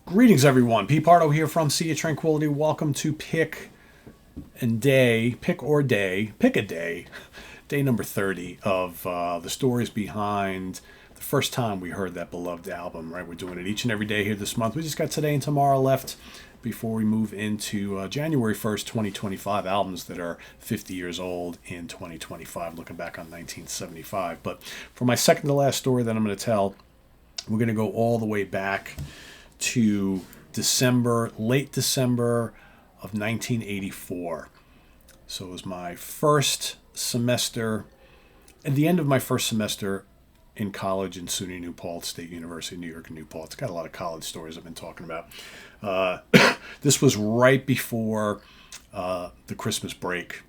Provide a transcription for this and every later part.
Greetings, everyone. Pete Pardo here from Sea of Tranquility. Welcome to Pick a Day, day number 30 of the stories behind the first time we heard that beloved album, right? We're doing it each and every day here this month. We just got today and tomorrow left before we move into January 1st, 2025 albums that are 50 years old in 2025, looking back on 1975. But for my second to last story that I'm going to tell, we're going to go all the way back to late December of 1984. So it was my first semester, at the end of my first semester in college in SUNY New Paltz, State University, New York, New Paltz. Got a lot of college stories I've been talking about. This was right before the Christmas break.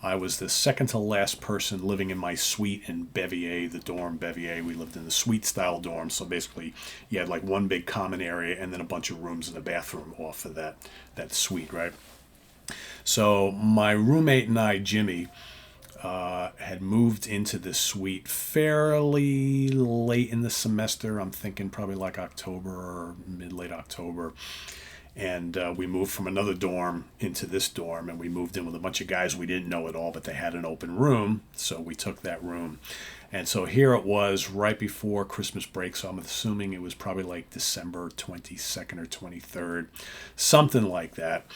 I was the second to last person living in my suite in Bevier, the dorm Bevier. We lived in the suite style dorm. So basically you had like one big common area and then a bunch of rooms and a bathroom off of that suite, right? So my roommate and I, Jimmy, had moved into this suite fairly late in the semester. I'm thinking probably like October or mid-late October. And we moved from another dorm into this dorm, and we moved in with a bunch of guys we didn't know at all, but they had an open room, so we took that room. And so here it was right before Christmas break, so I'm assuming it was probably like December 22nd or 23rd, something like that.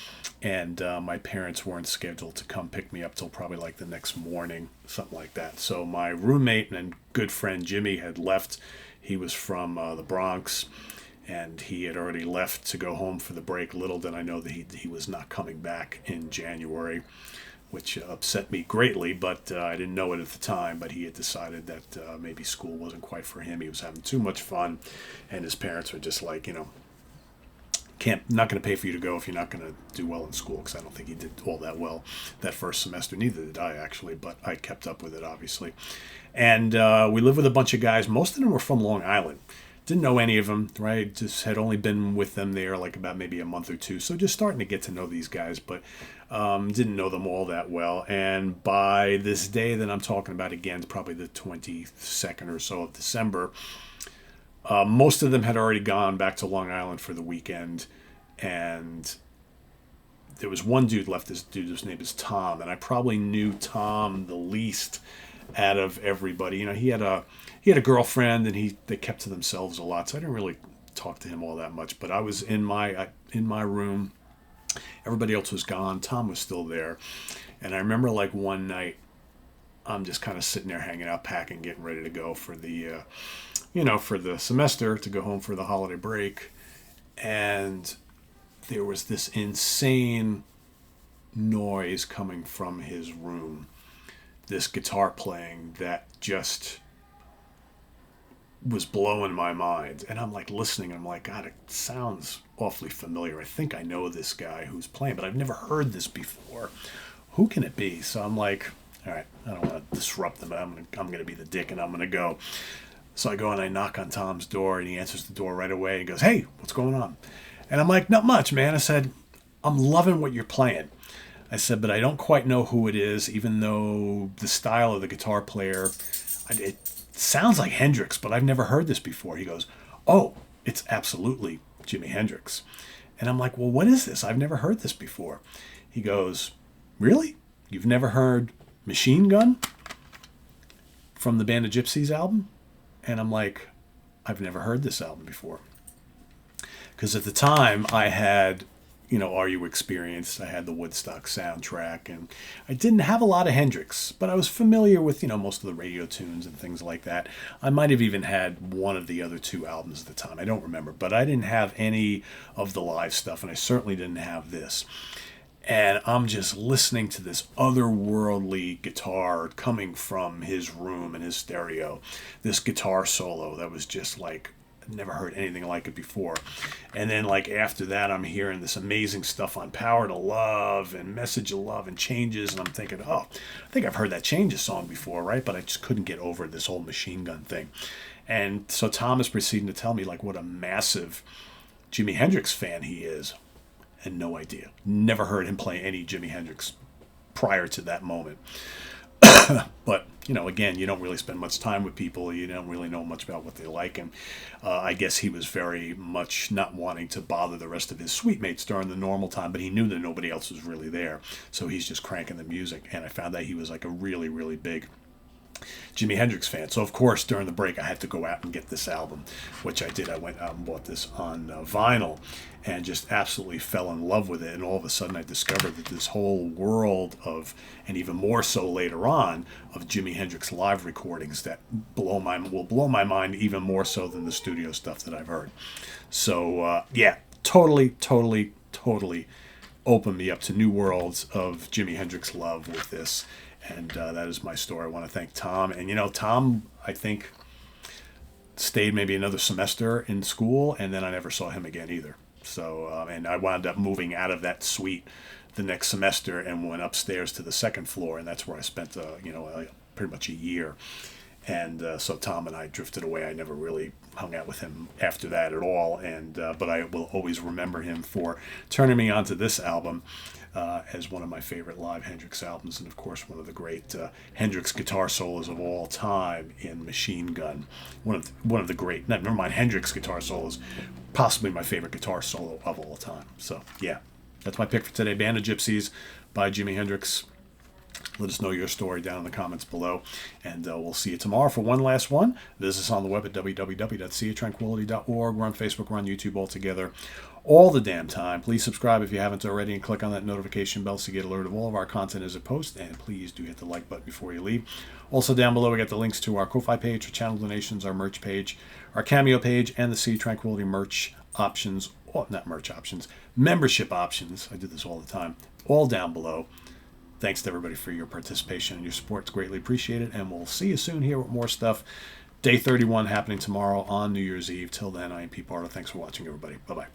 And my parents weren't scheduled to come pick me up till probably like the next morning, something like that. So my roommate and good friend Jimmy had left. He was from the Bronx. And he had already left to go home for the break. Little did I know that he was not coming back in January, which upset me greatly, but I didn't know it at the time. But he had decided that maybe school wasn't quite for him. He was having too much fun, and his parents were just like, not going to pay for you to go if you're not going to do well in school, because I don't think he did all that well that first semester. Neither did I, actually, but I kept up with it, obviously. And we lived with a bunch of guys. Most of them were from Long Island. Didn't know any of them, right? Just had only been with them there like about maybe a month or two. So just starting to get to know these guys, but didn't know them all that well. And by this day that I'm talking about, again, probably the 22nd or so of December, most of them had already gone back to Long Island for the weekend. And there was one dude left. This dude, his name is Tom. And I probably knew Tom the least out of everybody. He had a girlfriend, and they kept to themselves a lot, so I didn't really talk to him all that much. But I was in my room. Everybody else was gone. Tom was still there, and I remember like one night, I'm just kind of sitting there hanging out, packing, getting ready to go for the for the semester, to go home for the holiday break, and there was this insane noise coming from his room. This guitar playing that just was blowing my mind. And I'm like listening, and I'm like, God, it sounds awfully familiar. I think I know this guy who's playing, but I've never heard this before. Who can it be? So I'm like, all right, I don't want to disrupt them, but I'm gonna be the dick, and I'm gonna go. So I go and I knock on Tom's door, and he answers the door right away and goes, "Hey, what's going on?" And I'm like, "Not much, man." I said, "I'm loving what you're playing." I said, but I don't quite know who it is, even though the style of the guitar player, it sounds like Hendrix, but I've never heard this before. He goes, "Oh, it's absolutely Jimi Hendrix." And I'm like, "Well, what is this? I've never heard this before." He goes, "Really? You've never heard Machine Gun from the Band of Gypsys album?" And I'm like, "I've never heard this album before." Because at the time I had, Are You Experienced? I had the Woodstock soundtrack, and I didn't have a lot of Hendrix, but I was familiar with, most of the radio tunes and things like that. I might have even had one of the other two albums at the time. I don't remember, but I didn't have any of the live stuff, and I certainly didn't have this. And I'm just listening to this otherworldly guitar coming from his room and his stereo. This guitar solo that was just like, I'd never heard anything like it before. And then like after that, I'm hearing this amazing stuff on Power to Love and Message of Love and Changes. And I'm thinking, oh, I think I've heard that Changes song before, right? But I just couldn't get over this whole Machine Gun thing. And so Tom is proceeding to tell me like what a massive Jimi Hendrix fan he is. And no idea. Never heard him play any Jimi Hendrix prior to that moment. But again, you don't really spend much time with people. You don't really know much about what they like. And I guess he was very much not wanting to bother the rest of his suite mates during the normal time, but he knew that nobody else was really there. So he's just cranking the music. And I found that he was like a really, really big Jimi Hendrix fan. So, of course, during the break, I had to go out and get this album, which I did. I went out and bought this on vinyl and just absolutely fell in love with it. And all of a sudden, I discovered that this whole world of, and even more so later on, of Jimi Hendrix live recordings that will blow my mind even more so than the studio stuff that I've heard. So, yeah, totally opened me up to new worlds of Jimi Hendrix love with this. And that is my story. I want to thank Tom. And, Tom, I think, stayed maybe another semester in school, and then I never saw him again either. So, and I wound up moving out of that suite the next semester and went upstairs to the second floor, and that's where I spent, pretty much a year. And so Tom and I drifted away. I never really hung out with him after that at all. And but I will always remember him for turning me onto this album as one of my favorite live Hendrix albums, and of course one of the great Hendrix guitar solos of all time in Machine Gun. One of the great, never mind Hendrix guitar solos, possibly my favorite guitar solo of all time. So yeah, that's my pick for today. Band of Gypsies by Jimi Hendrix. Let us know your story down in the comments below, and we'll see you tomorrow for one last one. Visit us on the web at www.seaoftranquility.org. We're on Facebook, we're on YouTube all together all the damn time. Please subscribe if you haven't already, and click on that notification bell so you get alert of all of our content as it posts, and please do hit the like button before you leave. Also down below we got the links to our Ko-Fi page for channel donations, our merch page, our Cameo page, and the Sea Tranquility merch options, not merch options, membership options. I do this all the time, all down below. Thanks to everybody for your participation and your support. It's greatly appreciated. And we'll see you soon here with more stuff. Day 31 happening tomorrow on New Year's Eve. Till then, I am Pete Pardo. Thanks for watching, everybody. Bye-bye.